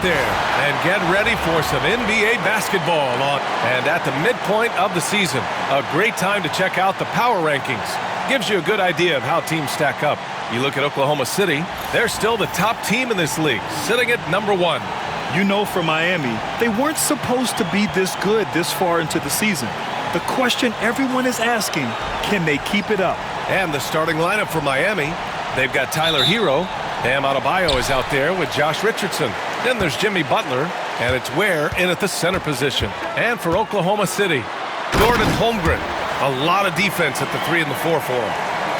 there and get ready for some NBA basketball on. And at the midpoint of the season, a great time to check out the power rankings. Gives you a good idea of how teams stack up. You look at Oklahoma City, they're still the top team in this league, sitting at number 1. You know, for Miami, they weren't supposed to be this good this far into the season. The question everyone is asking, can they keep it up? And the starting lineup for Miami, they've got Tyler Hero. Bam Adebayo is out there with Josh Richardson. Then there's Jimmy Butler, and it's Ware in at the center position. And for Oklahoma City, Jordan Holmgren. A lot of defense at the 3 and the 4 for him.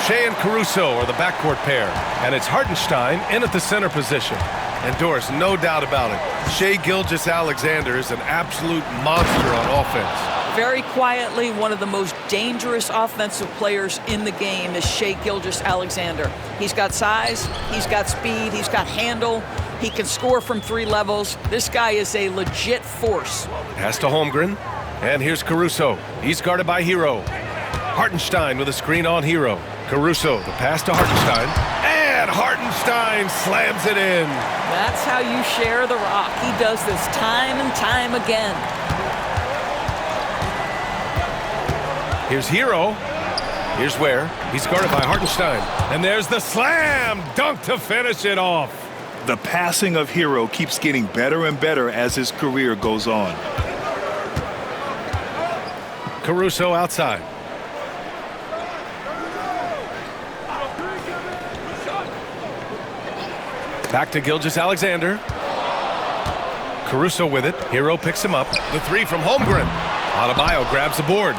Shea and Caruso are the backcourt pair, and it's Hartenstein in at the center position. And Doris, no doubt about it, Shea Gilgeous-Alexander is an absolute monster on offense. Very quietly, one of the most dangerous offensive players in the game is Shea Gilgeous-Alexander. He's got size, he's got speed, he's got handle, he can score from 3 levels. This guy is a legit force. Pass to Holmgren, and here's Caruso. He's guarded by Hero. Hartenstein with a screen on Hero. Caruso, the pass to Hartenstein, and Hartenstein slams it in. That's how you share the rock. He does this time and time again. Here's Hero. Here's Ware. He's guarded by Hartenstein. And there's the slam dunk to finish it off. The passing of Hero keeps getting better and better as his career goes on. Caruso outside. Back to Gilgeous-Alexander. Caruso with it. Hero picks him up. The 3 from Holmgren. Adebayo grabs the board.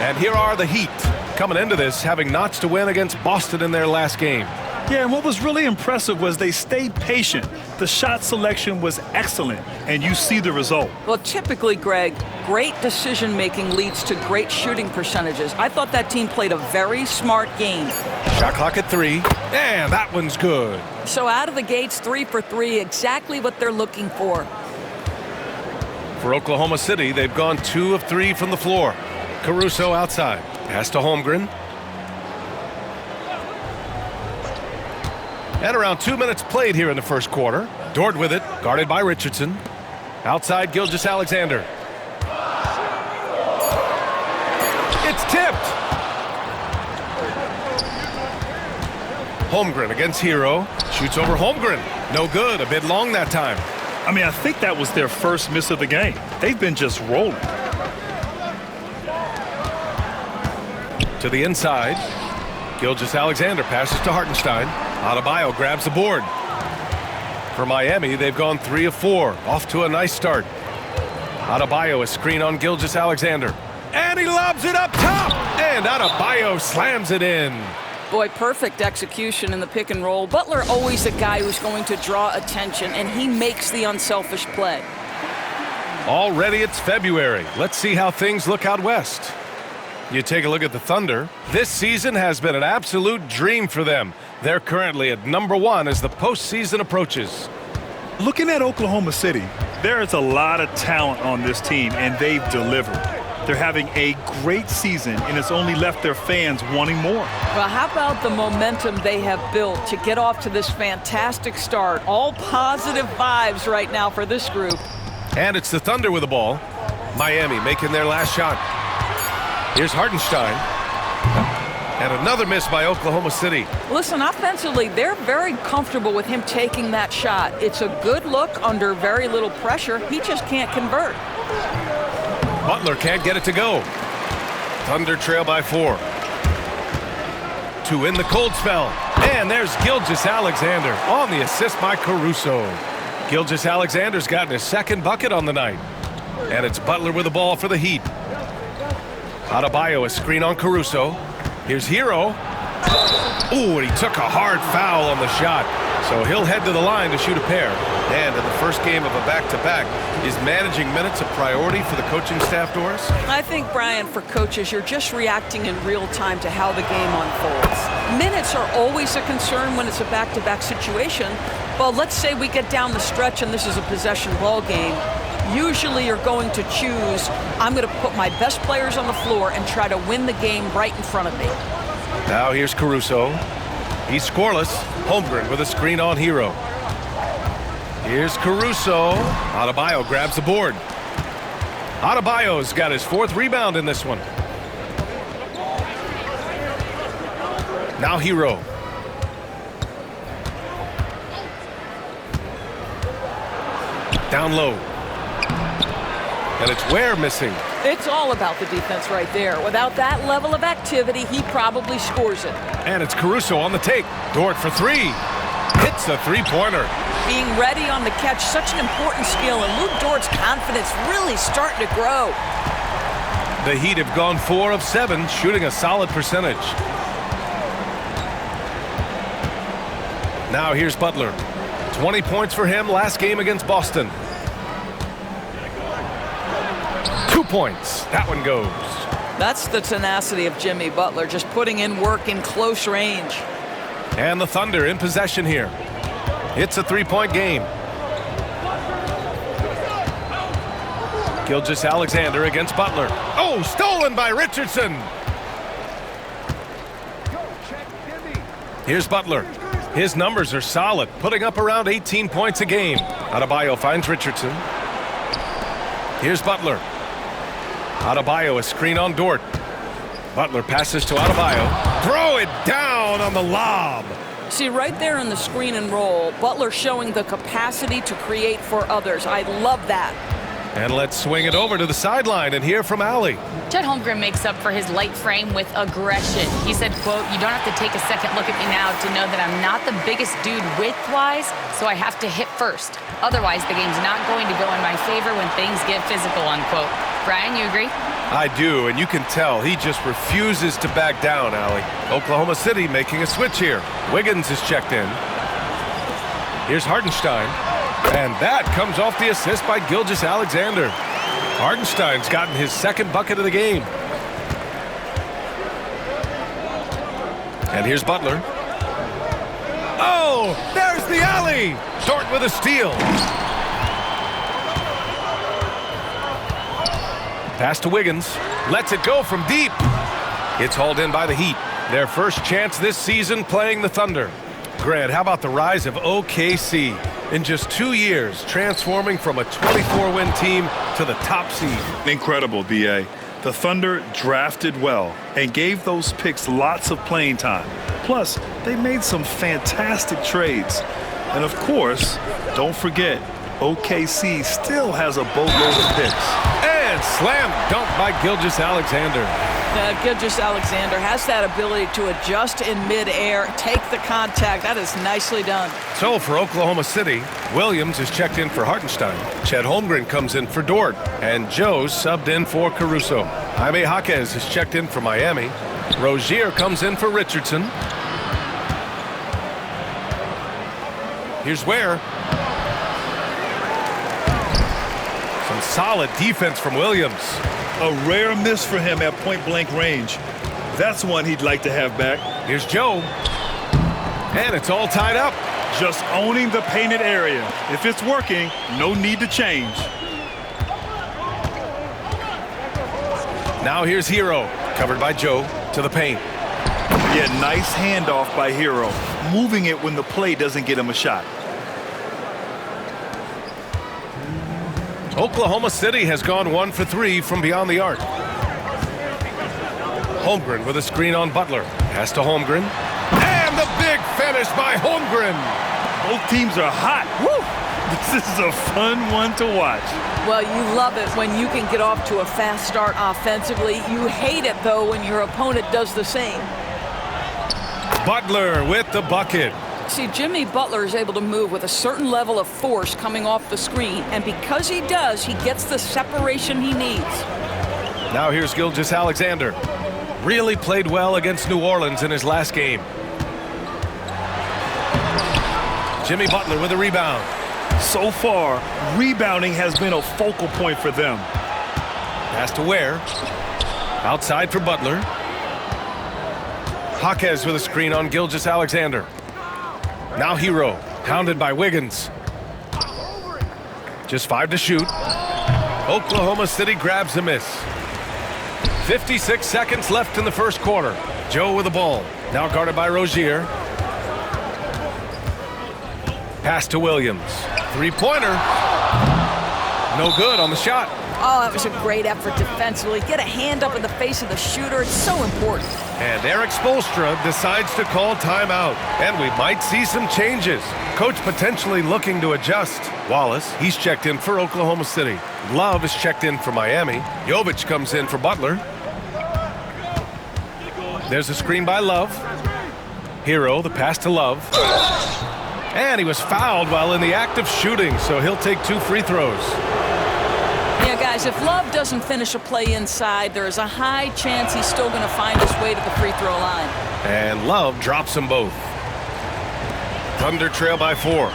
And here are the Heat, coming into this, having notched a win against Boston in their last game. Yeah, and what was really impressive was they stayed patient. The shot selection was excellent, and you see the result. Well, typically, Greg, great decision-making leads to great shooting percentages. I thought that team played a very smart game. Shot clock at 3, and that one's good. So out of the gates, 3 for 3, exactly what they're looking for. For Oklahoma City, they've gone 2 of 3 from the floor. Caruso outside. Pass to Holmgren. And around 2 minutes played here in the first quarter. Dort with it, guarded by Richardson. Outside, Gilgeous-Alexander. It's tipped. Holmgren against Hero. Shoots over Holmgren. No good, a bit long that time. I mean, I think that was their first miss of the game. They've been just rolling. To the inside. Gilgeous-Alexander passes to Hartenstein. Adebayo grabs the board. For Miami, they've gone 3 of 4. Off to a nice start. Adebayo, a screen on Gilgeous-Alexander. And he lobs it up top! And Adebayo slams it in. Boy, perfect execution in the pick and roll. Butler always a guy who's going to draw attention, and he makes the unselfish play. Already it's February. Let's see how things look out west. You take a look at the Thunder. This season has been an absolute dream for them. They're currently at number 1 as the postseason approaches. Looking at Oklahoma City, there is a lot of talent on this team, and they've delivered. They're having a great season, and it's only left their fans wanting more. Well, how about the momentum they have built to get off to this fantastic start? All positive vibes right now for this group. And it's the Thunder with the ball. Miami making their last shot. Here's Hartenstein. And another miss by Oklahoma City. Listen, offensively, they're very comfortable with him taking that shot. It's a good look under very little pressure. He just can't convert. Butler can't get it to go. Thunder trail by 4. 2 in the cold spell. And there's Gilgeous-Alexander on the assist by Caruso. Gilgeous-Alexander's gotten his 2nd bucket on the night. And it's Butler with the ball for the Heat. Adebayo, a screen on Caruso. Here's Hero. Ooh, and he took a hard foul on the shot. So he'll head to the line to shoot a pair. And in the first game of a back-to-back, is managing minutes a priority for the coaching staff, Doris? I think, Brian, for coaches, you're just reacting in real time to how the game unfolds. Minutes are always a concern when it's a back-to-back situation. Well, let's say we get down the stretch and this is a possession ball game. Usually you're going to choose, I'm going to put my best players on the floor and try to win the game right in front of me. Now here's Caruso. He's scoreless. Holmgren with a screen on Hero. Here's Caruso. Adebayo grabs the board. Adebayo's got his 4th rebound in this one. Now Hero. Down low. And it's Ware missing. It's all about the defense right there. Without that level of activity, he probably scores it. And it's Caruso on the take. Dort for 3. Hits a 3-pointer. Being ready on the catch, such an important skill, and Luke Dort's confidence really starting to grow. The Heat have gone 4 of 7, shooting a solid percentage. Now here's Butler. 20 points for him last game against Boston. 2 points. That one goes. That's the tenacity of Jimmy Butler, just putting in work in close range. And the Thunder in possession here. It's a 3-point game. Gilgeous-Alexander against Butler. Oh, stolen by Richardson. Here's Butler. His numbers are solid, putting up around 18 points a game. Adebayo finds Richardson. Here's Butler. Adebayo, a screen on Dort. Butler passes to Adebayo. Throw it down on the lob. See, right there in the screen and roll, Butler showing the capacity to create for others. I love that. And let's swing it over to the sideline and hear from Allie. Chet Holmgren makes up for his light frame with aggression. He said, quote, "You don't have to take a second look at me now to know that I'm not the biggest dude width-wise, so I have to hit first. Otherwise, the game's not going to go in my favor when things get physical," unquote. Brian, you agree? I do, and you can tell he just refuses to back down, Allie. Oklahoma City making a switch here. Wiggins is checked in. Here's Hartenstein. And that comes off the assist by Gilgeous-Alexander. Hartenstein's gotten his 2nd bucket of the game. And here's Butler. Oh, there's the alley. Dort with a steal. Pass to Wiggins. Lets it go from deep. It's hauled in by the Heat. Their first chance this season playing the Thunder. Grant, how about the rise of OKC? In just 2 years, transforming from a 24-win team to the top seed. Incredible, B.A. The Thunder drafted well and gave those picks lots of playing time. Plus, they made some fantastic trades. And of course, don't forget, OKC still has a boatload of picks. And slam dunk by Gilgeous-Alexander. Gilgeous-Alexander has that ability to adjust in midair, take the contact. That is nicely done. So for Oklahoma City, Williams is checked in for Hartenstein. Chet Holmgren comes in for Dort. And Joe's subbed in for Caruso. Jaime Jaquez is checked in for Miami. Rozier comes in for Richardson. Here's Ware. Some solid defense from Williams. A rare miss for him at point-blank range. That's one he'd like to have back. Here's Joe. And it's all tied up. Just owning the painted area. If it's working, no need to change. Now here's Hero. Covered by Joe to the paint. Yeah, nice handoff by Hero. Moving it when the play doesn't get him a shot. Oklahoma City has gone 1 for 3 from beyond the arc. Holmgren with a screen on Butler. Pass to Holmgren. And the big finish by Holmgren. Both teams are hot. Woo! This is a fun one to watch. Well, you love it when you can get off to a fast start offensively. You hate it, though, when your opponent does the same. Butler with the bucket. See, Jimmy Butler is able to move with a certain level of force coming off the screen, and because he does, he gets the separation he needs. Now here's Gilgeous-Alexander. Really played well against New Orleans in his last game. Jimmy Butler with a rebound. So far, rebounding has been a focal point for them. Pass to Ware. Outside for Butler. Jaquez with a screen on Gilgeous-Alexander. Now Hero, hounded by Wiggins. Just 5 to shoot. Oklahoma City grabs a miss. 56 seconds left in the first quarter. Joe with the ball. Now guarded by Rozier. Pass to Williams. Three-pointer. No good on the shot. Oh, that was a great effort defensively. Get a hand up in the face of the shooter. It's so important. And Eric Spoelstra decides to call timeout. And we might see some changes. Coach potentially looking to adjust. Wallace, he's checked in for Oklahoma City. Love is checked in for Miami. Jovic comes in for Butler. There's a screen by Love. Hero, the pass to Love. And he was fouled while in the act of shooting, so he'll take 2 free throws. Yeah, guys, if Love doesn't finish a play inside, there is a high chance he's still going to find his way to the free throw line. And Love drops them both. Thunder trail by 4.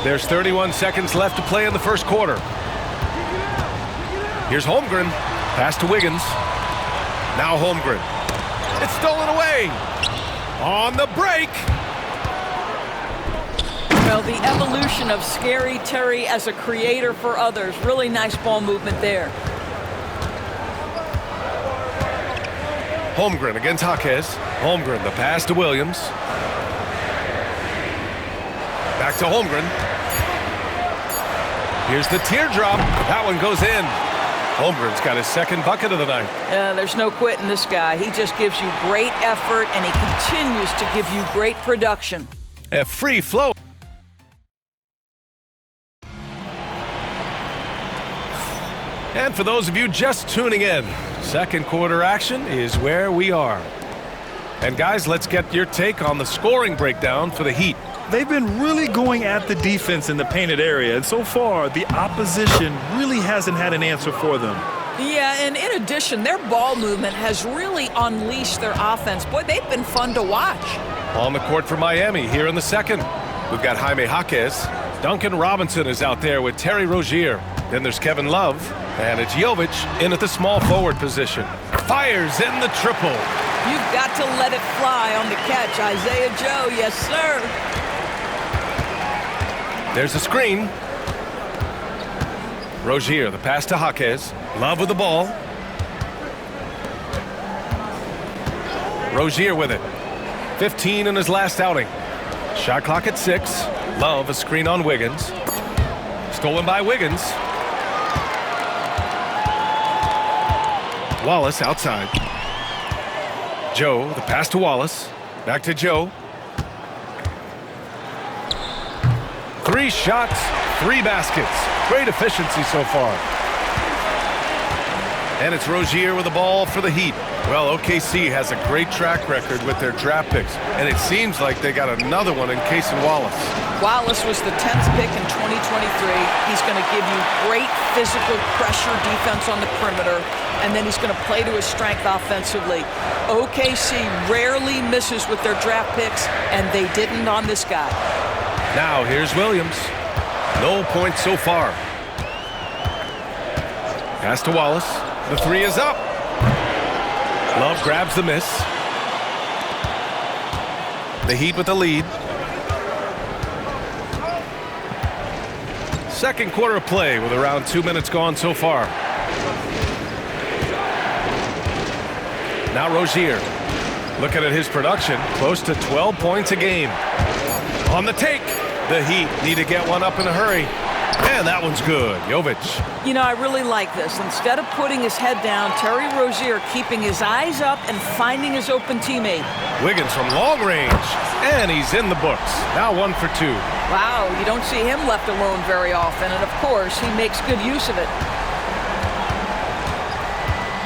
There's 31 seconds left to play in the first quarter. Here's Holmgren. Pass to Wiggins. Now Holmgren. It's stolen away. On the break. Well, the evolution of Scary Terry as a creator for others. Really nice ball movement there. Holmgren against Jaquez. Holmgren, the pass to Williams. Back to Holmgren. Here's the teardrop. That one goes in. Holmgren's got his second bucket of the night. There's no quitting this guy. He just gives you great effort, and he continues to give you great production. A free flow. And for those of you just tuning in, second quarter action is where we are. And guys, let's get your take on the scoring breakdown for the Heat. They've been really going at the defense in the painted area, and so far the opposition really hasn't had an answer for them. Yeah, and in addition, their ball movement has really unleashed their offense. Boy, they've been fun to watch. On the court for Miami here in the second. We've got Jaime Jaquez. Duncan Robinson is out there with Terry Rozier. Then there's Kevin Love. And it's Jovic in at the small forward position. Fires in the triple. You've got to let it fly on the catch, Isaiah Joe. Yes, sir. There's a screen. Rozier, the pass to Jaquez. Love with the ball. Rozier with it. 15 in his last outing. Shot clock at 6. Love a screen on Wiggins. Stolen by Wiggins. Wallace outside. Joe, the pass to Wallace. Back to Joe. 3 shots, 3 baskets. Great efficiency so far. And it's Rozier with the ball for the Heat. Well, OKC has a great track record with their draft picks, and it seems like they got another one in Cason Wallace. Wallace was the 10th pick in 2023. He's going to give you great physical pressure defense on the perimeter, and then he's going to play to his strength offensively. OKC rarely misses with their draft picks, and they didn't on this guy. Now here's Williams. No points so far. Pass to Wallace. The 3 is up. Love grabs the miss. The Heat with the lead. Second quarter of play with around 2 minutes gone so far. Now Rozier. Looking at his production, close to 12 points a game. On the take. The Heat need to get one up in a hurry. And that one's good. Jovic. You know, I really like this. Instead of putting his head down, Terry Rozier keeping his eyes up and finding his open teammate. Wiggins from long range. And he's in the books. Now 1 for 2. Wow, you don't see him left alone very often. And, of course, he makes good use of it.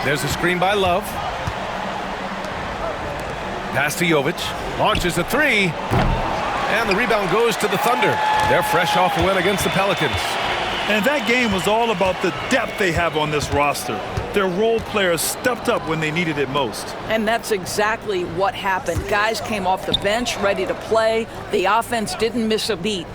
There's a screen by Love. Pass to Jovic. Launches a 3. And the rebound goes to the Thunder. They're fresh off a win against the Pelicans. And that game was all about the depth they have on this roster. Their role players stepped up when they needed it most. And that's exactly what happened. Guys came off the bench ready to play. The offense didn't miss a beat.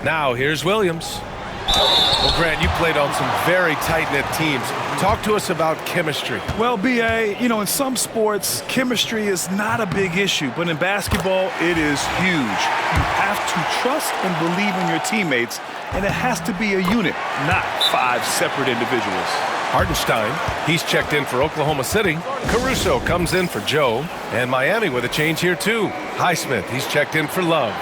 Now here's Williams. Well, Grant, you played on some very tight-knit teams. Talk to us about chemistry. Well, B.A., you know, in some sports, chemistry is not a big issue, but in basketball, it is huge. You have to trust and believe in your teammates, and it has to be a unit, not 5 separate individuals. Hartenstein, he's checked in for Oklahoma City. Caruso comes in for Joe. And Miami with a change here too. Highsmith, he's checked in for Love.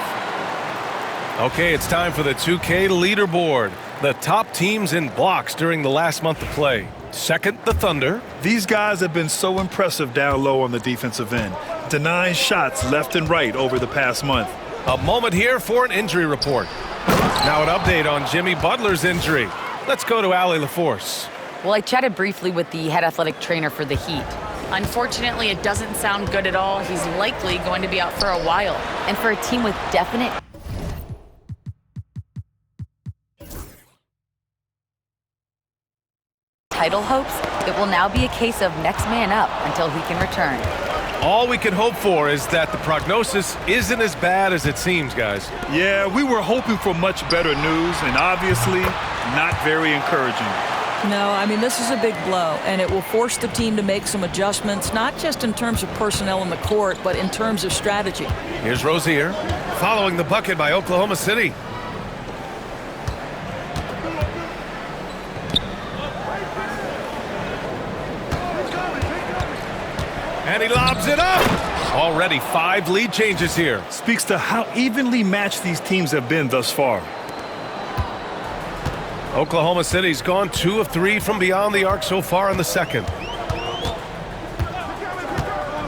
Okay, it's time for the 2K leaderboard. The top teams in blocks during the last month of play. Second, the Thunder. These guys have been so impressive down low on the defensive end, denying shots left and right over the past month. A moment here for an injury report. Now an update on Jimmy Butler's injury. Let's go to Allie LaForce. Well, I chatted briefly with the head athletic trainer for the Heat. Unfortunately, it doesn't sound good at all. He's likely going to be out for a while. And for a team with definite title hopes, it will now be a case of next man up until he can return. All we can hope for is that the prognosis isn't as bad as it seems, guys. Yeah, we were hoping for much better news, and obviously not very encouraging. No, I mean, this is a big blow, and it will force the team to make some adjustments, not just in terms of personnel in the court, but in terms of strategy. Here's Rozier, following the bucket by Oklahoma City. And he lobs it up. Already 5 lead changes here. Speaks to how evenly matched these teams have been thus far. Oklahoma City's gone 2 of 3 from beyond the arc so far in the second.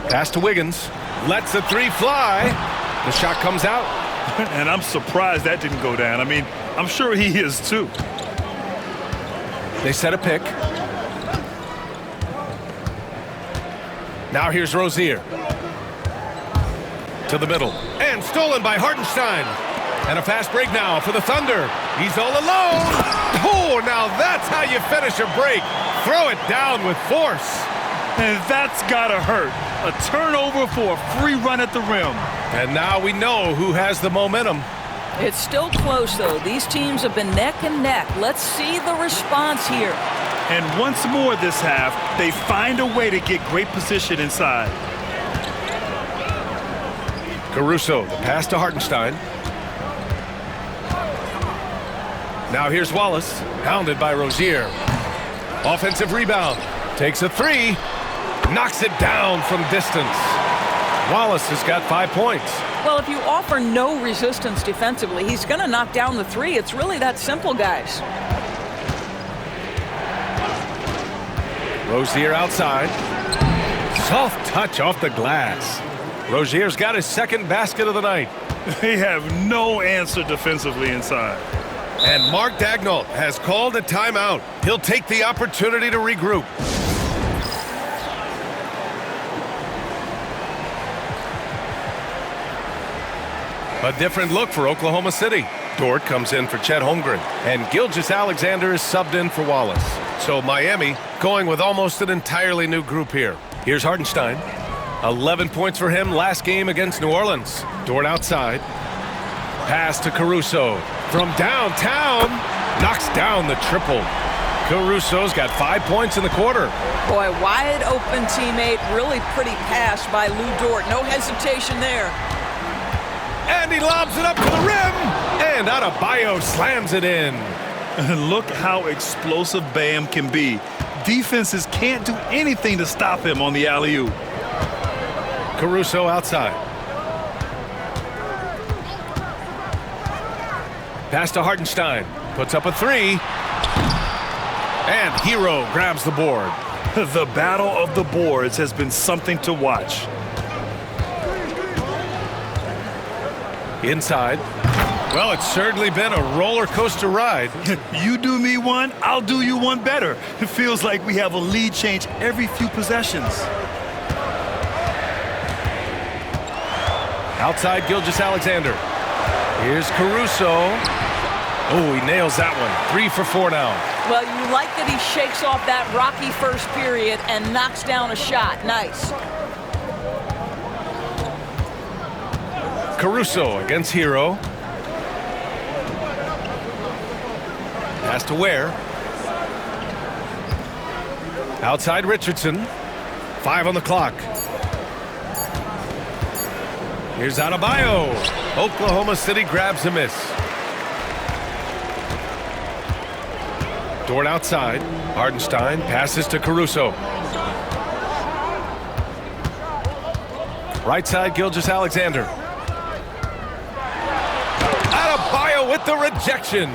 Pass to Wiggins. Lets the 3 fly. The shot comes out. And I'm surprised that didn't go down. I mean, I'm sure he is too. They set a pick. Now here's Rozier. To the middle. And stolen by Hartenstein. And a fast break now for the Thunder. He's all alone. Oh, now that's how you finish a break. Throw it down with force. And that's gotta hurt. A turnover for a free run at the rim. And now we know who has the momentum. It's still close, though. These teams have been neck and neck. Let's see the response here. And once more this half, they find a way to get great position inside. Caruso, the pass to Hartenstein. Now here's Wallace, hounded by Rozier. Offensive rebound, takes a 3, knocks it down from distance. Wallace has got 5 points. Well, if you offer no resistance defensively, he's going to knock down the 3. It's really that simple, guys. Rozier outside. Soft touch off the glass. Rozier's got his second basket of the night. They have no answer defensively inside. And Mark Daigneault has called a timeout. He'll take the opportunity to regroup. A different look for Oklahoma City. Dort comes in for Chet Holmgren. And Gilgeous-Alexander is subbed in for Wallace. So Miami going with almost an entirely new group here. Here's Hartenstein. 11 points for him last game against New Orleans. Dort outside. Pass to Caruso. From downtown, knocks down the triple. Caruso's got 5 points in the quarter. Boy, wide open teammate. Really pretty pass by Lou Dort. No hesitation there. And he lobs it up to the rim. And Adebayo slams it in. Look how explosive Bam can be. Defenses can't do anything to stop him on the alley-oop. Caruso outside. Pass to Hartenstein. Puts up a 3. And Hero grabs the board. The battle of the boards has been something to watch. Inside. Well, it's certainly been a roller coaster ride. You do me one, I'll do you one better. It feels like we have a lead change every few possessions. Outside Gilgeous-Alexander. Here's Caruso. Oh, he nails that one. 3 for 4 now. Well, you like that he shakes off that rocky first period and knocks down a shot. Nice. Caruso against Hero. Pass to Ware. Outside Richardson. 5 on the clock. Here's Adebayo. Oklahoma City grabs a miss. Dort outside. Hardenstein passes to Caruso. Right side, Gilgeous-Alexander. Adebayo with the rejection.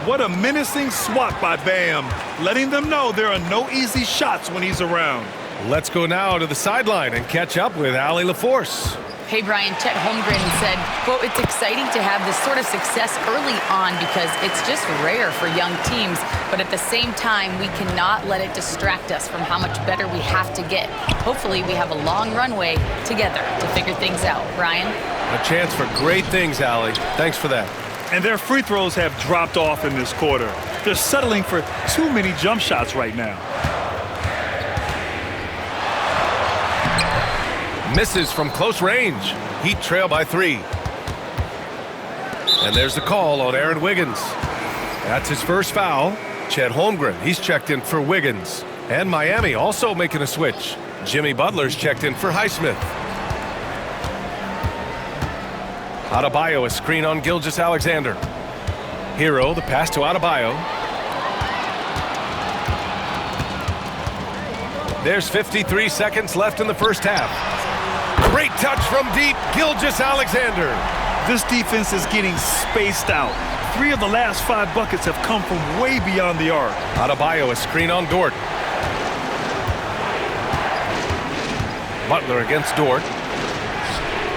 What a menacing swat by Bam, letting them know there are no easy shots when he's around. Let's go now to the sideline and catch up with Allie LaForce. Hey, Brian, Chet Holmgren said, quote, "It's exciting to have this sort of success early on because it's just rare for young teams. But at the same time, we cannot let it distract us from how much better we have to get. Hopefully, we have a long runway together to figure things out." Brian? A chance for great things, Allie. Thanks for that. And their free throws have dropped off in this quarter. They're settling for too many jump shots right now. Misses from close range. Heat trail by 3. And there's the call on Aaron Wiggins. That's his first foul. Chet Holmgren, he's checked in for Wiggins. And Miami also making a switch. Jimmy Butler's checked in for Highsmith. Adebayo, a screen on Gilgeous-Alexander. Hero, the pass to Adebayo. There's 53 seconds left in the first half. Great touch from deep, Gilgeous-Alexander. This defense is getting spaced out. 3 of the last 5 buckets have come from way beyond the arc. Adebayo, a screen on Dort. Butler against Dort.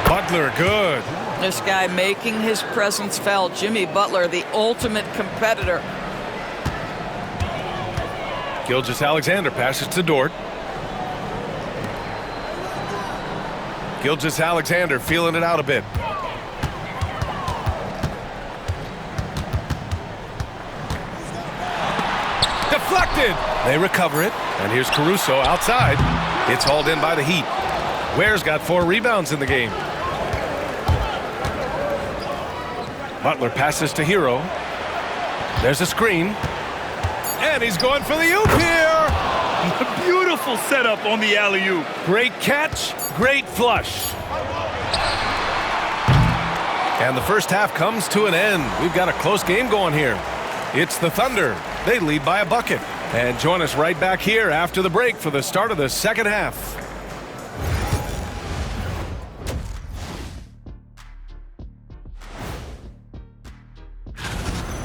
Butler, good. This guy making his presence felt. Jimmy Butler, the ultimate competitor. Gilgeous-Alexander passes to Dort. Gilgeous-Alexander feeling it out a bit. Deflected. They recover it. And here's Caruso outside. It's hauled in by the Heat. Ware's got 4 rebounds in the game. Butler passes to Hero. There's a screen. And he's going for the oop here. Beautiful setup on the alley-oop. Great catch, great flush. And the first half comes to an end. We've got a close game going here. It's the Thunder. They lead by a bucket. And join us right back here after the break for the start of the second half.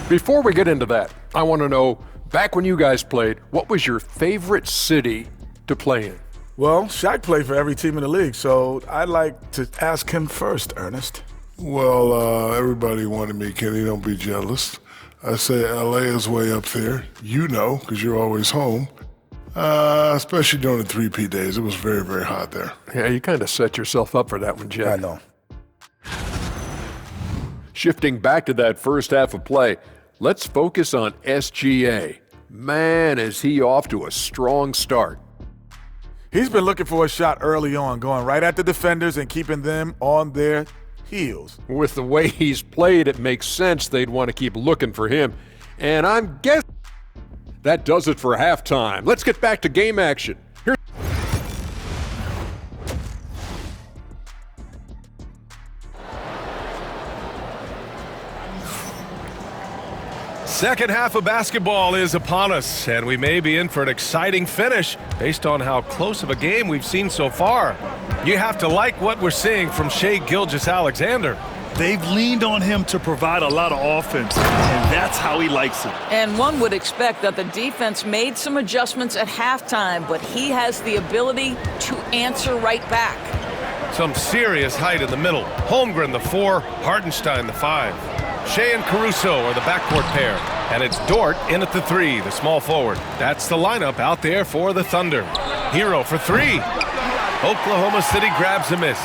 Before we get into that, I want to know, back when you guys played, what was your favorite city to play in? Well, Shaq played for every team in the league, so I'd like to ask him first, Ernest. Well, everybody wanted me, Kenny. Don't be jealous. I say LA is way up there. You know, because you're always home. Especially during the 3P days. It was very, very hot there. Yeah, you kind of set yourself up for that one, Jeff. I know. Shifting back to that first half of play, let's focus on SGA. Man, is he off to a strong start. He's been looking for a shot early on, going right at the defenders and keeping them on their heels. With the way he's played, it makes sense they'd want to keep looking for him. And I'm guessing that does it for halftime. Let's get back to game action. Here's Second half of basketball is upon us, and we may be in for an exciting finish based on how close of a game we've seen so far. You have to like what we're seeing from Shai Gilgeous-Alexander. They've leaned on him to provide a lot of offense, and that's how he likes it. And one would expect that the defense made some adjustments at halftime, but he has the ability to answer right back. Some serious height in the middle. Holmgren, the 4, Hardenstein, the 5. Shai and Caruso are the backcourt pair. And it's Dort in at the 3, the small forward. That's the lineup out there for the Thunder. Hero for 3. Oklahoma City grabs a miss.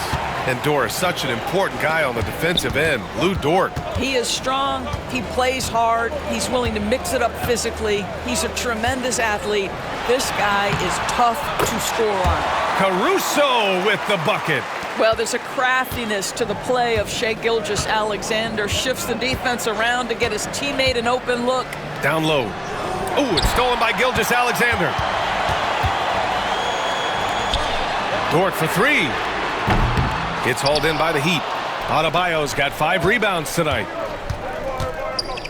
And Dort is such an important guy on the defensive end. Lou Dort. He is strong. He plays hard. He's willing to mix it up physically. He's a tremendous athlete. This guy is tough to score on. Caruso with the bucket. Well, there's a craftiness to the play of Shai Gilgeous-Alexander. Shifts the defense around to get his teammate an open look. Down low. Oh, it's stolen by Gilgeous-Alexander. Dort for 3. It's hauled in by the Heat. Adebayo's got 5 rebounds tonight.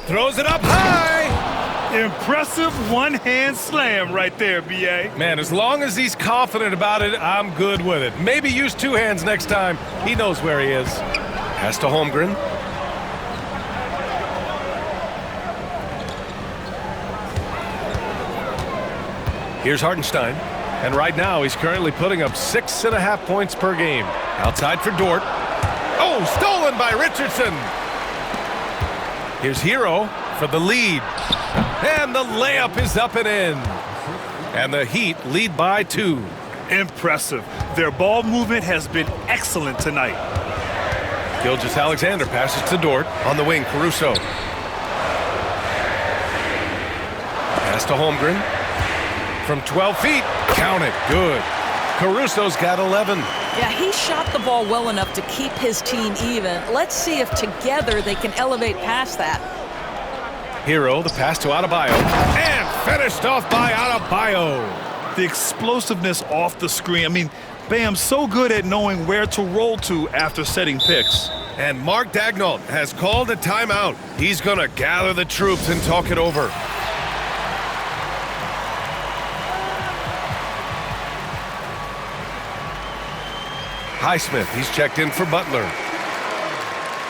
Throws it up high. Impressive one-hand slam right there, B.A. Man, as long as he's confident about it, I'm good with it. Maybe use two hands next time. He knows where he is. Pass to Holmgren. Here's Hartenstein. And right now, he's currently putting up 6.5 points per game. Outside for Dort. Oh, stolen by Richardson. Here's Hero for the lead. And the layup is up and in. And the Heat lead by 2. Impressive. Their ball movement has been excellent tonight. Gilgeous-Alexander passes to Dort. On the wing, Caruso. Pass to Holmgren. From 12 feet. Count it. Good. Caruso's got 11. Yeah, he shot the ball well enough to keep his team even. Let's see if together they can elevate past that. Hero, the pass to Adebayo. And finished off by Adebayo. The explosiveness off the screen. I mean, Bam's so good at knowing where to roll to after setting picks. And Mark Daigneault has called a timeout. He's going to gather the troops and talk it over. Highsmith, he's checked in for Butler.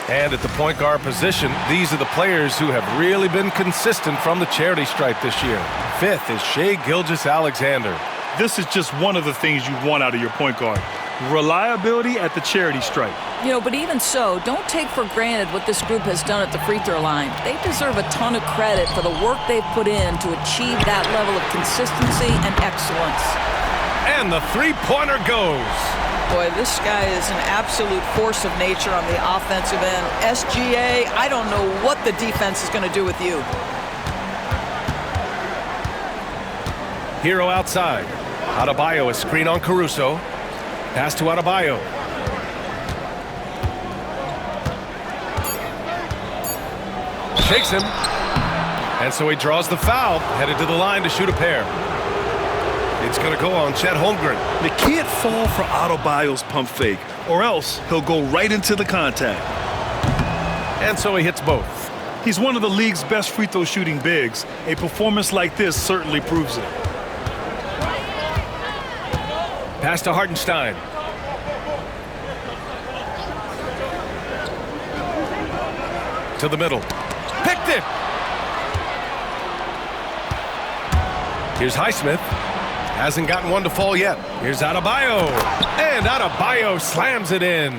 And at the point guard position, these are the players who have really been consistent from the charity stripe this year. 5th is Shai Gilgeous-Alexander. This is just one of the things you want out of your point guard. Reliability at the charity stripe. You know, but even so, don't take for granted what this group has done at the free throw line. They deserve a ton of credit for the work they've put in to achieve that level of consistency and excellence. And the three-pointer goes. Boy, this guy is an absolute force of nature on the offensive end. SGA, I don't know what the defense is going to do with you. Hero outside. Adebayo, a screen on Caruso. Pass to Adebayo. Shakes him. And so he draws the foul, headed to the line to shoot a pair. It's going to go on Chet Holmgren. They can't fall for Adebayo's pump fake, or else he'll go right into the contact. And so he hits both. He's one of the league's best free throw shooting bigs. A performance like this certainly proves it. Pass to Hartenstein. To the middle. Picked it! Here's Highsmith. Hasn't gotten one to fall yet. Here's Adebayo. And Adebayo slams it in.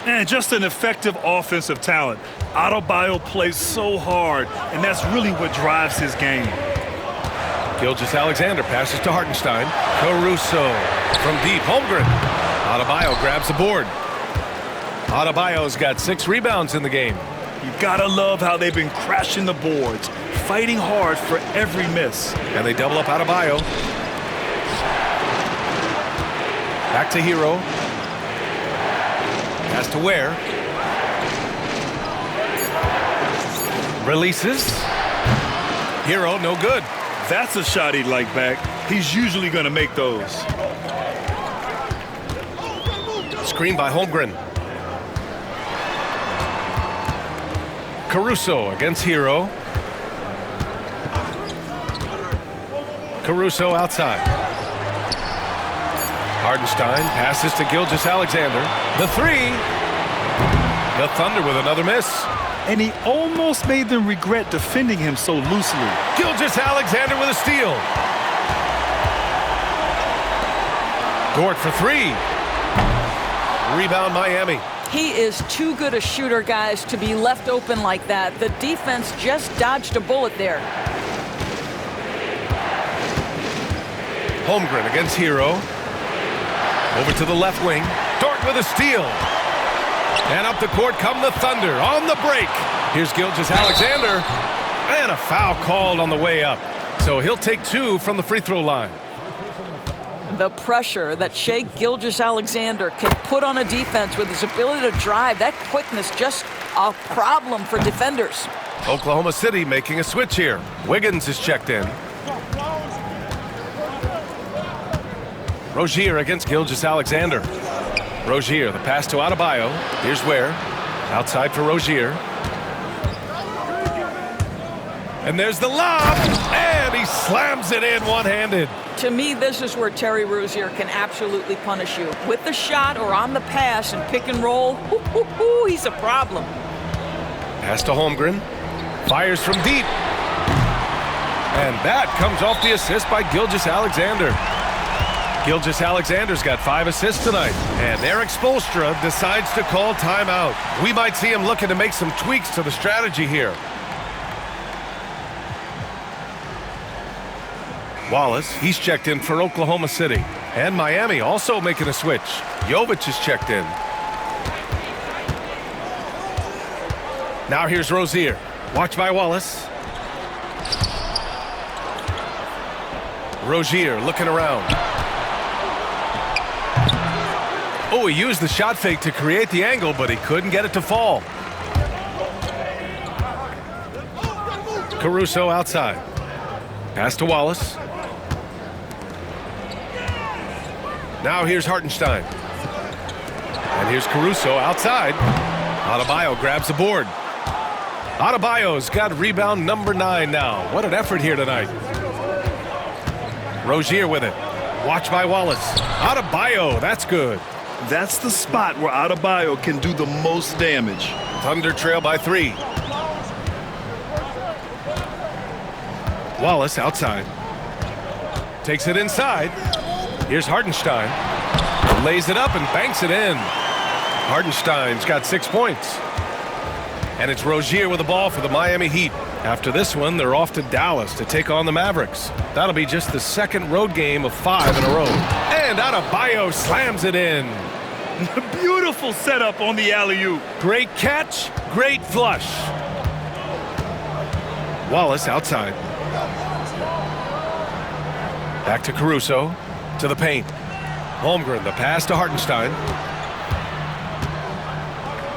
And just an effective offensive talent. Adebayo plays so hard, and that's really what drives his game. Gilgeous-Alexander passes to Hartenstein. Caruso from deep. Holmgren. Adebayo grabs the board. Adebayo's got 6 rebounds in the game. You gotta love how they've been crashing the boards, fighting hard for every miss. And they double up Adebayo. Back to Hero. Pass to Ware. Releases. Hero, no good. That's a shot he'd like back. He's usually going to make those. Screen by Holmgren. Caruso against Hero. Caruso outside. Hartenstein passes to Gilgeous-Alexander. The 3. The Thunder with another miss. And he almost made them regret defending him so loosely. Gilgeous-Alexander with a steal. Dort for 3. Rebound Miami. He is too good a shooter, guys, to be left open like that. The defense just dodged a bullet there. Holmgren against Hero. Over to the left wing. Dort with a steal. And up the court come the Thunder on the break. Here's Gilgeous-Alexander. And a foul called on the way up. So he'll take 2 from the free throw line. The pressure that Shai Gilgeous-Alexander can put on a defense with his ability to drive, that quickness, just a problem for defenders. Oklahoma City making a switch here. Wiggins is checked in. Rozier against Gilgeous-Alexander. Rozier, the pass to Adebayo. Here's Ware. Outside for Rozier. And there's the lob, and he slams it in one-handed. To me, this is where Terry Rozier can absolutely punish you. With the shot or on the pass and pick and roll, he's a problem. Pass to Holmgren. Fires from deep. And that comes off the assist by Gilgeous-Alexander. Gilgeous-Alexander's got 5 assists tonight. And Eric Spoelstra decides to call timeout. We might see him looking to make some tweaks to the strategy here. Wallace, he's checked in for Oklahoma City. And Miami also making a switch. Jovic is checked in. Now here's Rozier. Watch by Wallace. Rozier looking around. Oh, he used the shot fake to create the angle, but he couldn't get it to fall. Caruso outside. Pass to Wallace. Now here's Hartenstein. And here's Caruso outside. Adebayo grabs the board. Adebayo's got rebound number 9 now. What an effort here tonight. Rozier with it. Watch by Wallace. Adebayo, that's good. That's the spot where Adebayo can do the most damage. Thunder trail by 3. Wallace outside. Takes it inside. Here's Hartenstein. Lays it up and banks it in. Hartenstein's got 6 points. And it's Rozier with the ball for the Miami Heat. After this one, they're off to Dallas to take on the Mavericks. That'll be just the second road game of 5 in a row. And Adebayo slams it in. Beautiful setup on the alley-oop. Great catch, great flush. Wallace outside. Back to Caruso, to the paint. Holmgren, the pass to Hartenstein.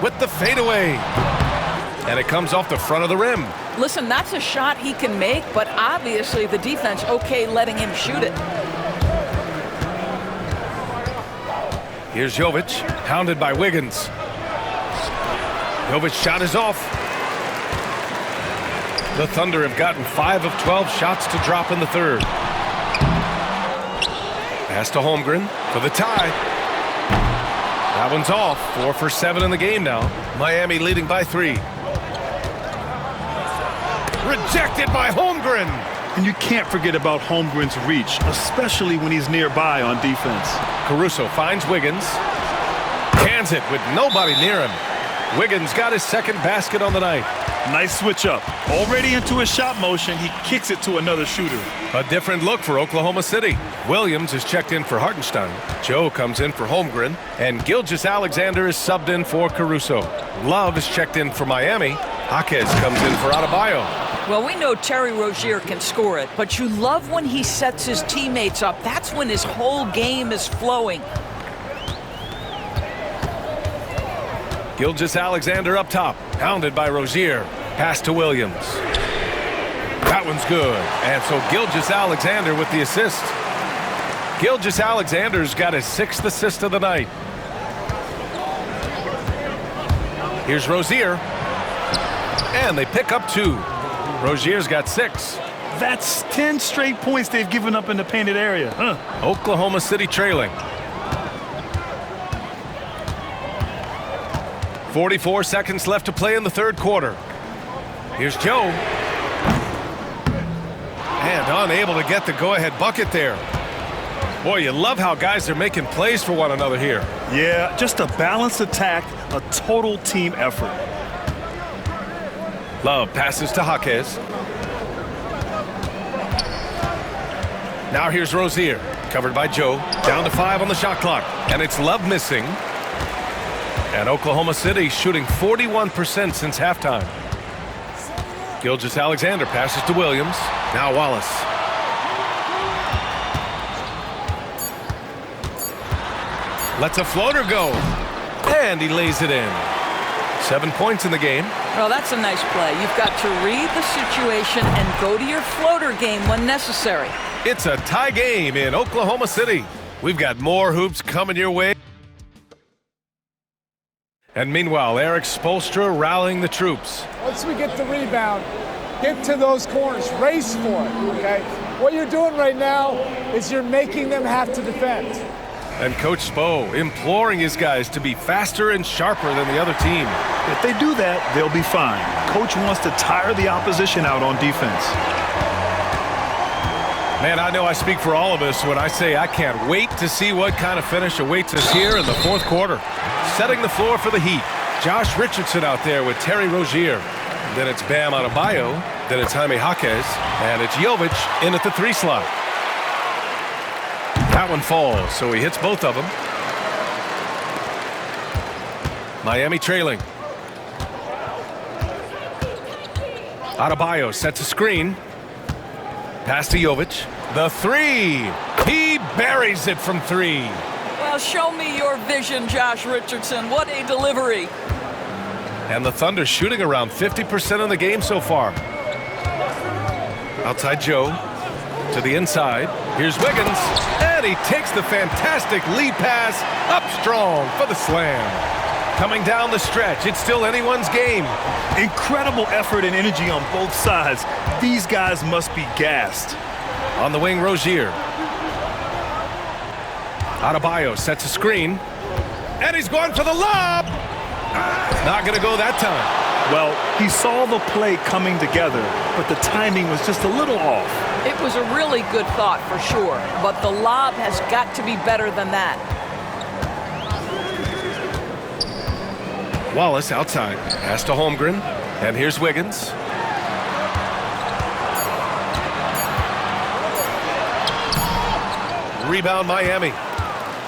With the fadeaway. And it comes off the front of the rim. Listen, that's a shot he can make, but obviously the defense okay letting him shoot it. Here's Jovic, hounded by Wiggins. Jovic's shot is off. The Thunder have gotten 5 of 12 shots to drop in the third. Pass to Holmgren for the tie. That one's off. 4 for 7 in the game now. Miami leading by 3. Rejected by Holmgren. And you can't forget about Holmgren's reach, especially when he's nearby on defense. Caruso finds Wiggins. Cans it with nobody near him. Wiggins got his second basket on the night. Nice switch up. Already into his shot motion, he kicks it to another shooter. A different look for Oklahoma City. Williams is checked in for Hartenstein. Joe comes in for Holmgren. And Gilgeous-Alexander is subbed in for Caruso. Love is checked in for Miami. Jaquez comes in for Adebayo. Well, we know Terry Rozier can score it, but you love when he sets his teammates up. That's when his whole game is flowing. Gilgeous-Alexander up top, hounded by Rozier. Pass to Williams. That one's good. And so Gilgeous-Alexander with the assist. Gilgeous-Alexander's got his 6th assist of the night. Here's Rozier. And they pick up 2. Rozier's got 6. That's 10 straight points they've given up in the painted area. Oklahoma City trailing. 44 seconds left to play in the third quarter. Here's Joe. And unable to get the go-ahead bucket there. Boy, you love how guys are making plays for one another here. Yeah, just a balanced attack, a total team effort. Love passes to Jaquez. Now here's Rozier, covered by Joe. Down to 5 on the shot clock. And it's Love missing. And Oklahoma City shooting 41% since halftime. Gilgeous-Alexander passes to Williams. Now Wallace. Lets a floater go. And he lays it in. 7 points in the game. Well, that's a nice play. You've got to read the situation and go to your floater game when necessary. It's a tie game in Oklahoma City. We've got more hoops coming your way. And meanwhile, Eric Spoelstra rallying the troops. Once we get the rebound, Get to those corners. Race for it, okay? What you're doing right now is you're making them have to defend. And Coach Spo imploring his guys to be faster and sharper than the other team. If they do that, they'll be fine. Coach wants to tire the opposition out on defense. Man, I know I speak for all of us when I say I can't wait to see what kind of finish awaits us here in the fourth quarter. Setting the floor for the Heat. Josh Richardson out there with Terry Rozier. Then it's Bam Adebayo. Then it's Jaime Jaquez. And it's Jovic in at the 3 slot. That one falls, so he hits both of them. Miami trailing. Adebayo sets a screen. Pass to Jovic. The 3. He buries it from 3. Well, show me your vision, Josh Richardson. What a delivery. And the Thunder shooting around 50% in the game so far. Outside Joe. To the inside. Here's Wiggins. And he takes the fantastic lead pass up strong for the slam. Coming down the stretch. It's still anyone's game. Incredible effort and energy on both sides. These guys must be gassed. On the wing, Rozier. Adebayo sets a screen. And he's going for the lob. Not going to go that time. Well, he saw the play coming together, but the timing was just a little off. It was a really good thought for sure, but the lob has got to be better than that. Wallace outside. Pass to Holmgren. And here's Wiggins. Rebound Miami.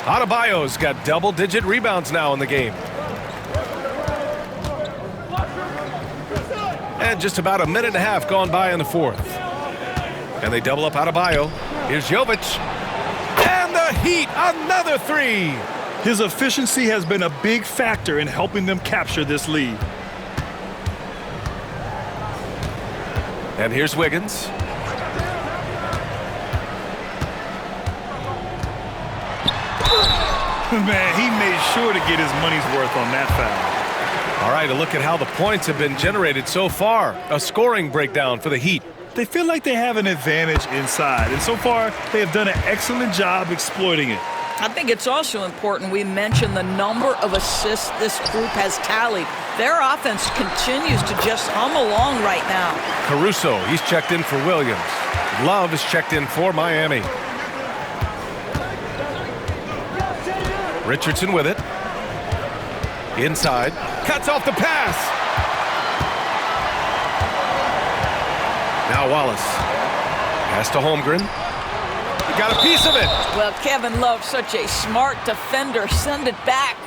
Adebayo's got double-digit rebounds now in the game. And just about a minute and a half gone by in the fourth. And they double up Adebayo. Here's Jovic. And the Heat, another 3. His efficiency has been a big factor in helping them capture this lead. And here's Wiggins. Man, he made sure to get his money's worth on that foul. All right, a look at how the points have been generated so far. A scoring breakdown for the Heat. They feel like they have an advantage inside, and so far they have done an excellent job exploiting it. I think it's also important we mention the number of assists this group has tallied. Their offense continues to just hum along right now. Caruso, he's checked in for Williams. Love is checked in for Miami. Richardson with it. Inside. Cuts off the pass. Now Wallace. Pass to Holmgren. He got a piece of it. Well, Kevin Love, such a smart defender. Send it back.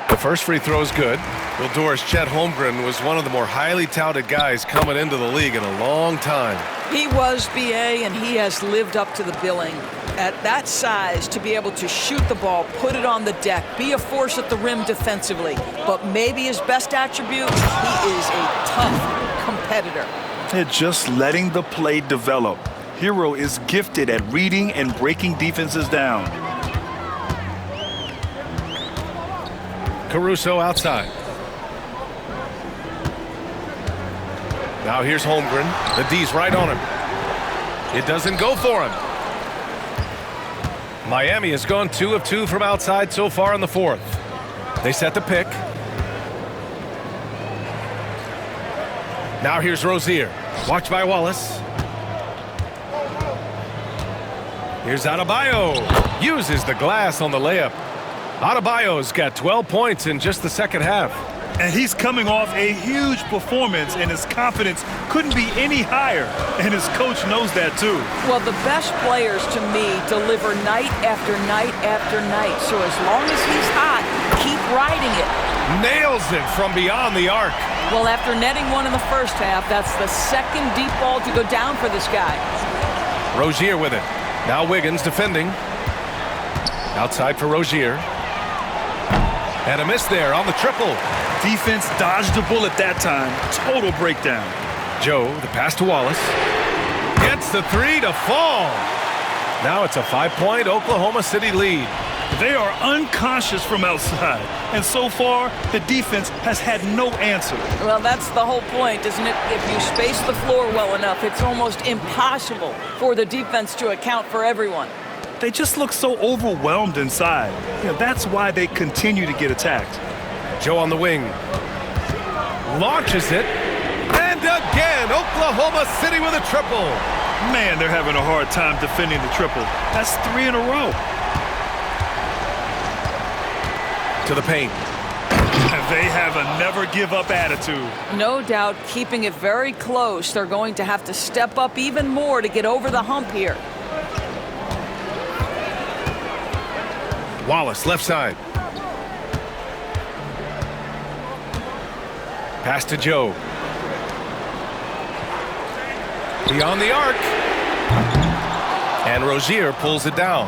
The first free throw is good. Well, Doris, Chet Holmgren was one of the more highly touted guys coming into the league in a long time. He was, BA, and he has lived up to the billing. At that size, to be able to shoot the ball, put it on the deck, be a force at the rim defensively. But maybe his best attribute, he is a tough competitor. They're just letting the play develop. Hero is gifted at reading and breaking defenses down. Caruso outside. Now here's Holmgren. The D's right on him. It doesn't go for him. Miami has gone 2 of 2 from outside so far in the fourth. They set the pick. Now here's Rozier. Watched by Wallace. Here's Adebayo. Uses the glass on the layup. Adebayo's got 12 points in just the second half. And he's coming off a huge performance, and his confidence couldn't be any higher. And his coach knows that, too. Well, the best players, to me, deliver night after night after night. So as long as he's hot, keep riding it. Nails it from beyond the arc. Well, after netting one in the first half, that's the second deep ball to go down for this guy. Rozier with it. Now Wiggins defending. Outside for Rozier. And a miss there on the triple. Defense dodged the bullet that time. Total breakdown. Joe, the pass to Wallace. Gets the 3 to fall. Now it's a 5-point Oklahoma City lead. They are unconscious from outside, and so far, the defense has had no answer. Well, that's the whole point, isn't it? If you space the floor well enough, it's almost impossible for the defense to account for everyone. They just look so overwhelmed inside. That's why they continue to get attacked. Joe on the wing. Launches it. And again, Oklahoma City with a triple. Man, they're having a hard time defending the triple. That's 3 in a row. To the paint. They have a never-give-up attitude. No doubt, keeping it very close. They're going to have to step up even more to get over the hump here. Wallace, left side. Pass to Joe. Beyond the arc. And Rozier pulls it down.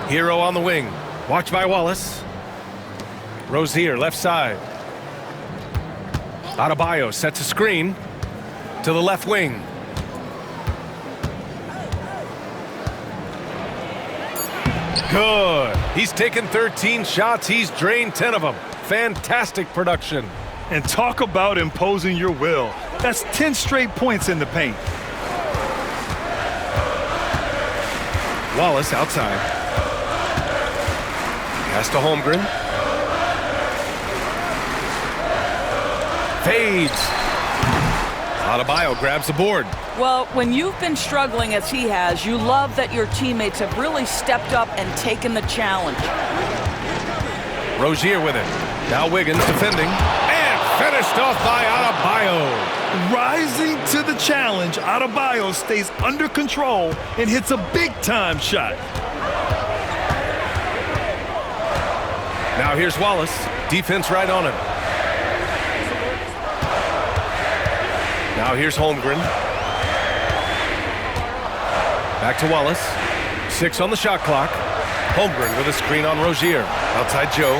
Hero on the wing. Watched by Wallace. Rozier, left side. Adebayo sets a screen to the left wing. Good. He's taken 13 shots. He's drained 10 of them. Fantastic production. And talk about imposing your will. That's 10 straight points in the paint. Wallace outside. Pass to Holmgren. Fades. Adebayo grabs the board. Well, when you've been struggling as he has, you love that your teammates have really stepped up and taken the challenge. Rozier with it. Now Wiggins defending. And finished off by Adebayo. Rising to the challenge, Adebayo stays under control and hits a big-time shot. Now here's Wallace. Defense right on him. Now here's Holmgren. Back to Wallace. 6 on the shot clock. Holmgren with a screen on Rozier. Outside Joe.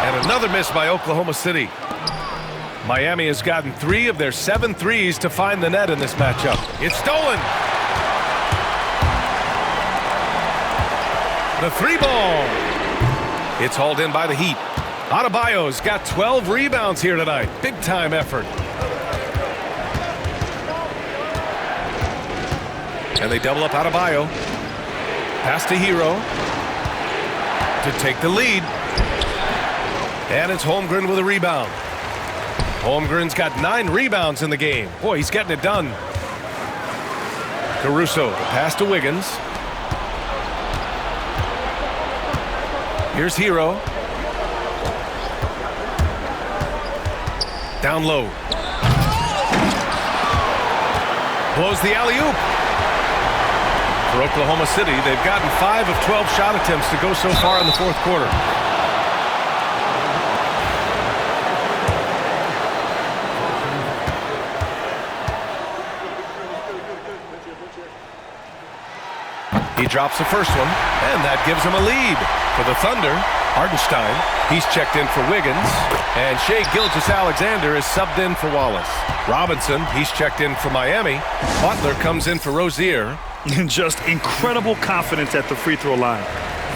And another miss by Oklahoma City. Miami has gotten 3 of their 7 threes to find the net in this matchup. It's stolen. The 3 ball. It's hauled in by the Heat. Adebayo's got 12 rebounds here tonight. Big time effort. And they double up Adebayo. Pass to Hero to take the lead. And it's Holmgren with a rebound. Holmgren's got 9 rebounds in the game. Boy, he's getting it done. Caruso, the pass to Wiggins. Here's Hero. Down low. Blows the alley-oop. For Oklahoma City, they've gotten 5 of 12 shot attempts to go so far in the fourth quarter. He drops the first one, and that gives him a lead. For the Thunder, Hartenstein, he's checked in for Wiggins, and Shai Gilgeous-Alexander is subbed in for Wallace. Robinson, he's checked in for Miami. Butler comes in for Rozier. And just incredible confidence at the free throw line.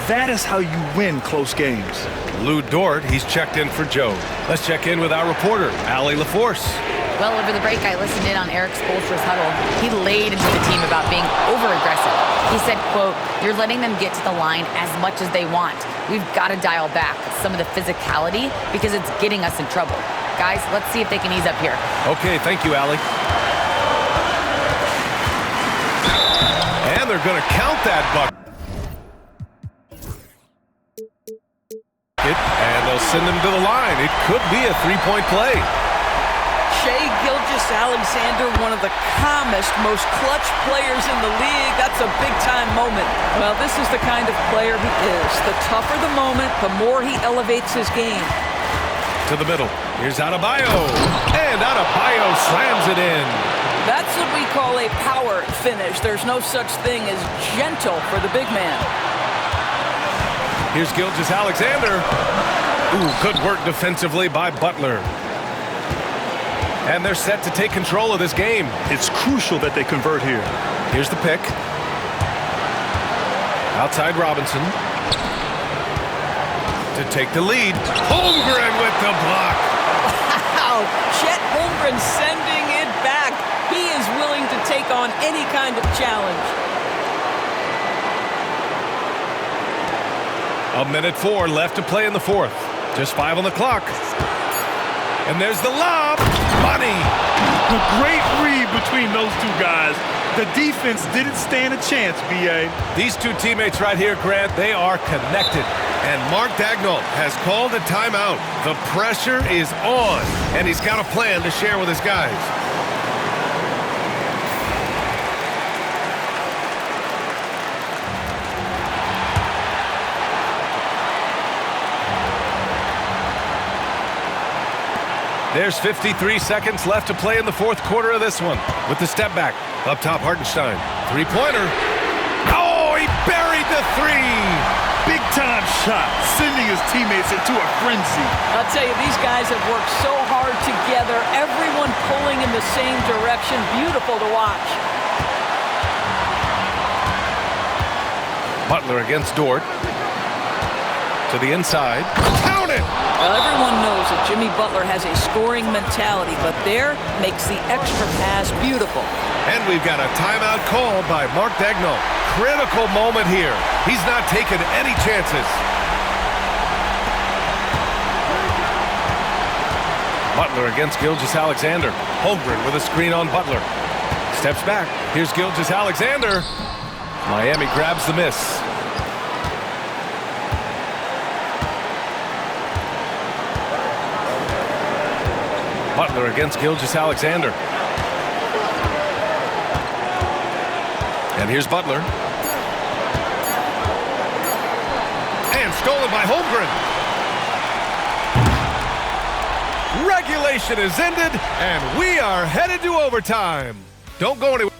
That is how you win close games. Lou Dort, he's checked in for Joe. Let's check in with our reporter, Allie LaForce. Well, over the break, I listened in on Eric Spoelstra's huddle. He laid into the team about being over-aggressive. He said, quote, "You're letting them get to the line as much as they want. We've got to dial back some of the physicality because it's getting us in trouble. Guys, let's see if they can ease up here." Okay, thank you, Allie. And they're going to count that bucket. And they'll send him to the line. It could be a three-point play. Shai Gilgeous-Alexander, one of the calmest, most clutch players in the league. That's a big-time moment. Well, this is the kind of player he is. The tougher the moment, the more he elevates his game. To the middle. Here's Adebayo. And Adebayo slams it in. That's what we call a power finish. There's no such thing as gentle for the big man. Here's Gilgeous-Alexander. Ooh, good work defensively by Butler. And they're set to take control of this game. It's crucial that they convert here. Here's the pick. Outside Robinson. To take the lead. Holmgren with the block. Wow, Chet Holmgren sending it back. He is willing to take on any kind of challenge. 1:04 left to play in the fourth. Just 5 on the clock. And there's the lob. Money. A great read between those two guys. The defense didn't stand a chance, B.A. These two teammates right here, Grant, they are connected. And Mark Daigneault has called a timeout. The pressure is on, and he's got a plan to share with his guys. There's 53 seconds left to play in the fourth quarter of this one. With the step back, up top Hartenstein. Three-pointer. Oh, he buried the three. Big-time shot, sending his teammates into a frenzy. I'll tell you, these guys have worked so hard together. Everyone pulling in the same direction. Beautiful to watch. Butler against Dort. To the inside. Count it! Well, everyone knows that Jimmy Butler has a scoring mentality, but there makes the extra pass beautiful. And we've got a timeout call by Mark Daigneault. Critical moment here. He's not taking any chances. Butler against Gilgeous-Alexander. Holmgren with a screen on Butler. Steps back. Here's Gilgeous-Alexander. Miami grabs the miss. Butler against Gilgeous-Alexander. And here's Butler. And stolen by Holmgren. Regulation is ended, and we are headed to overtime. Don't go anywhere.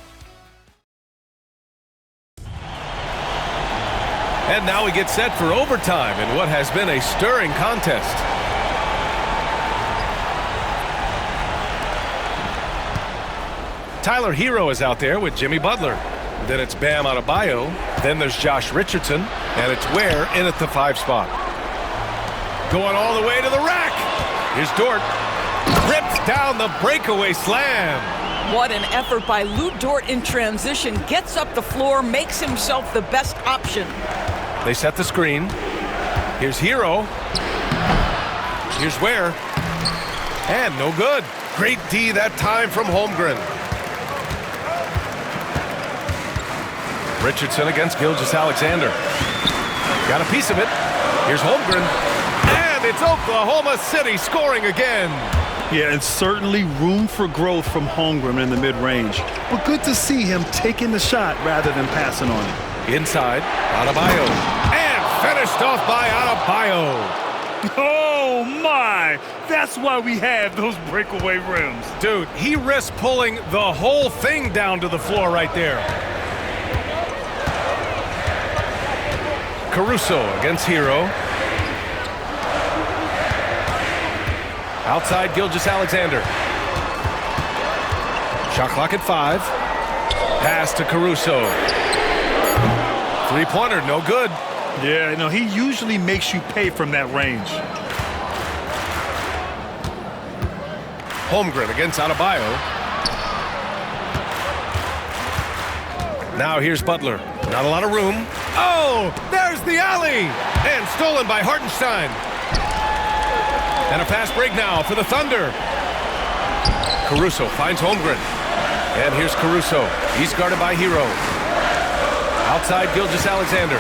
And now we get set for overtime in what has been a stirring contest. Tyler Hero is out there with Jimmy Butler. Then it's Bam Adebayo. Then there's Josh Richardson. And it's Ware in at the 5 spot. Going all the way to the rack. Here's Dort. Rips down the breakaway slam. What an effort by Lou Dort in transition. Gets up the floor, makes himself the best option. They set the screen. Here's Hero. Here's Ware. And no good. Great D that time from Holmgren. Richardson against Gilgeous-Alexander. Got a piece of it. Here's Holmgren. And it's Oklahoma City scoring again. Yeah, and certainly room for growth from Holmgren in the mid-range. But good to see him taking the shot rather than passing on it. Inside, Adebayo. And finished off by Adebayo. Oh, my! That's why we have those breakaway rims. Dude, he risked pulling the whole thing down to the floor right there. Caruso against Hero. Outside Gilgeous-Alexander. Shot clock at 5. Pass to Caruso. Three-pointer, no good. Yeah, no, he usually makes you pay from that range. Holmgren against Adebayo. Now here's Butler. Not a lot of room. Oh, there's the alley. And stolen by Hartenstein. And a fast break now for the Thunder. Caruso finds Holmgren. And here's Caruso. He's guarded by Hero. Outside Gilgeous-Alexander.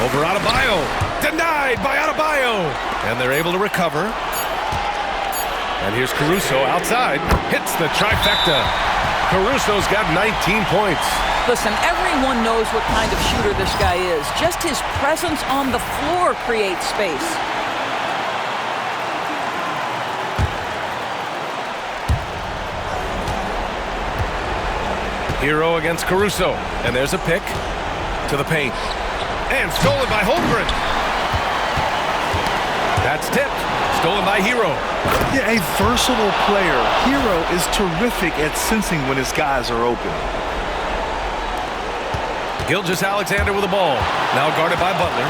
Over Adebayo. Denied by Adebayo. And they're able to recover. And here's Caruso outside. Hits the trifecta. Caruso's got 19 points. Listen, everyone knows what kind of shooter this guy is. Just his presence on the floor creates space. Hero against Caruso. And there's a pick to the paint. And stolen by Holmgren. That's tipped. stolen by Hero. Yeah, a versatile player. Hero is terrific at sensing when his guys are open. Gilgeous-Alexander with the ball. Now guarded by Butler.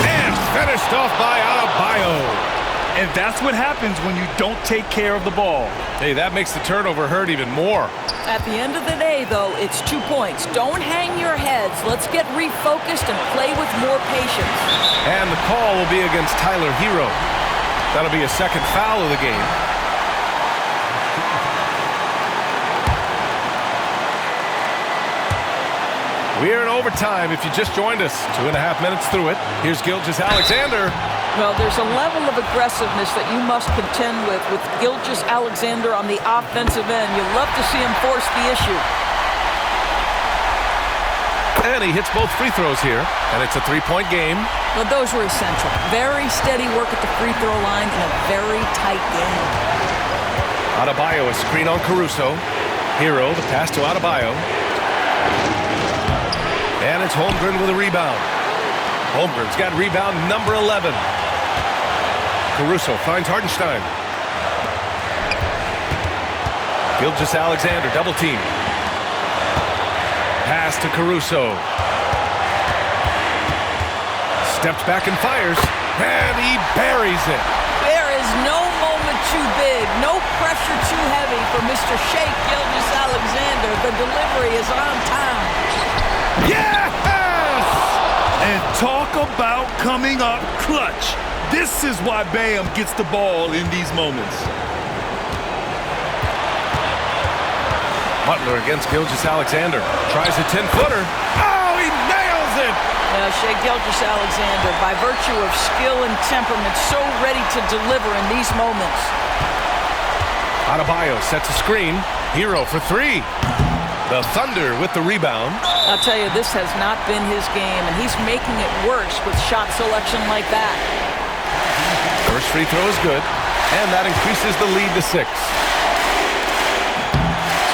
And finished off by Adebayo. And that's what happens when you don't take care of the ball. Hey, that makes the turnover hurt even more. At the end of the day, though, it's 2 points. Don't hang your heads. Let's get refocused and play with more patience. And the call will be against Tyler Hero. That'll be a second foul of the game. We're in overtime if you just joined us. 2.5 minutes through it. Here's Gilgeous-Alexander. Well, there's a level of aggressiveness that you must contend with Gilgeous-Alexander on the offensive end. You'd love to see him force the issue. And he hits both free throws here, and it's a 3-point game. Well, those were essential. Very steady work at the free throw line in a very tight game. Adebayo, a screen on Caruso. Hero, the pass to Adebayo. And it's Holmgren with a rebound. Holmgren's got rebound number 11. Caruso finds Hartenstein. Gilgeous-Alexander, double team. Pass to Caruso. Steps back and fires. And he buries it. There is no moment too big, no pressure too heavy for Mr. Shake Gilgeous-Alexander. The delivery is on time. Yes! And talk about coming up clutch. This is why Bam gets the ball in these moments. Butler against Gilgeous-Alexander. Tries a 10-footer. Oh, he nails it! Shea Gilgeous-Alexander, by virtue of skill and temperament, so ready to deliver in these moments. Adebayo sets a screen. Hero for 3. The Thunder with the rebound. I'll tell you, this has not been his game, and he's making it worse with shot selection like that. First free throw is good, and that increases the lead to 6.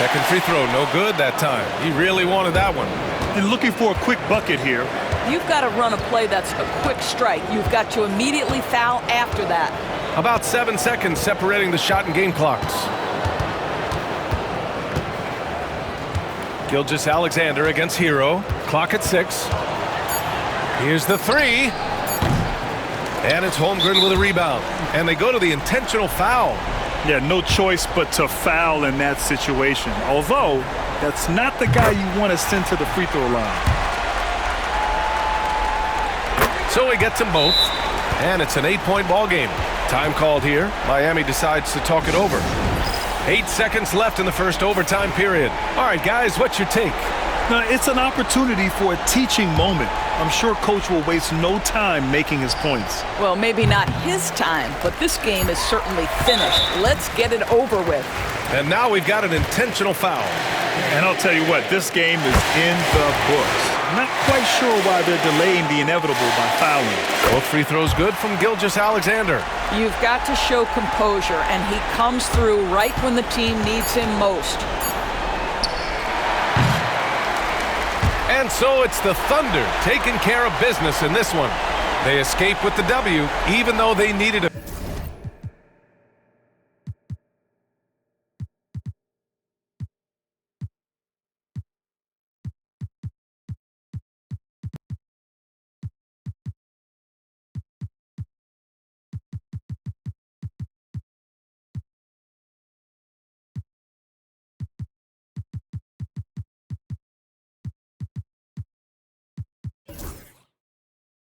Second free throw, no good that time. He really wanted that one. And looking for a quick bucket here. You've got to run a play that's a quick strike. You've got to immediately foul after that. About 7 seconds separating the shot and game clocks. Gilgeous-Alexander against Hero. Clock at 6. Here's the 3. And it's Holmgren with a rebound. And they go to the intentional foul. Yeah, no choice but to foul in that situation. Although, that's not the guy you want to send to the free throw line. So he gets them both. And it's an 8-point ball game. Time called here. Miami decides to talk it over. 8 seconds left in the first overtime period. All right, guys, what's your take? It's an opportunity for a teaching moment. I'm sure Coach will waste no time making his points. Well, maybe not his time, but this game is certainly finished. Let's get it over with. And now we've got an intentional foul. And I'll tell you what, this game is in the books. Not quite sure why they're delaying the inevitable by fouling. Both free throws good from Gilgeous-Alexander. You've got to show composure, and he comes through right when the team needs him most. And so it's the Thunder taking care of business in this one. They escape with the W, even though they needed a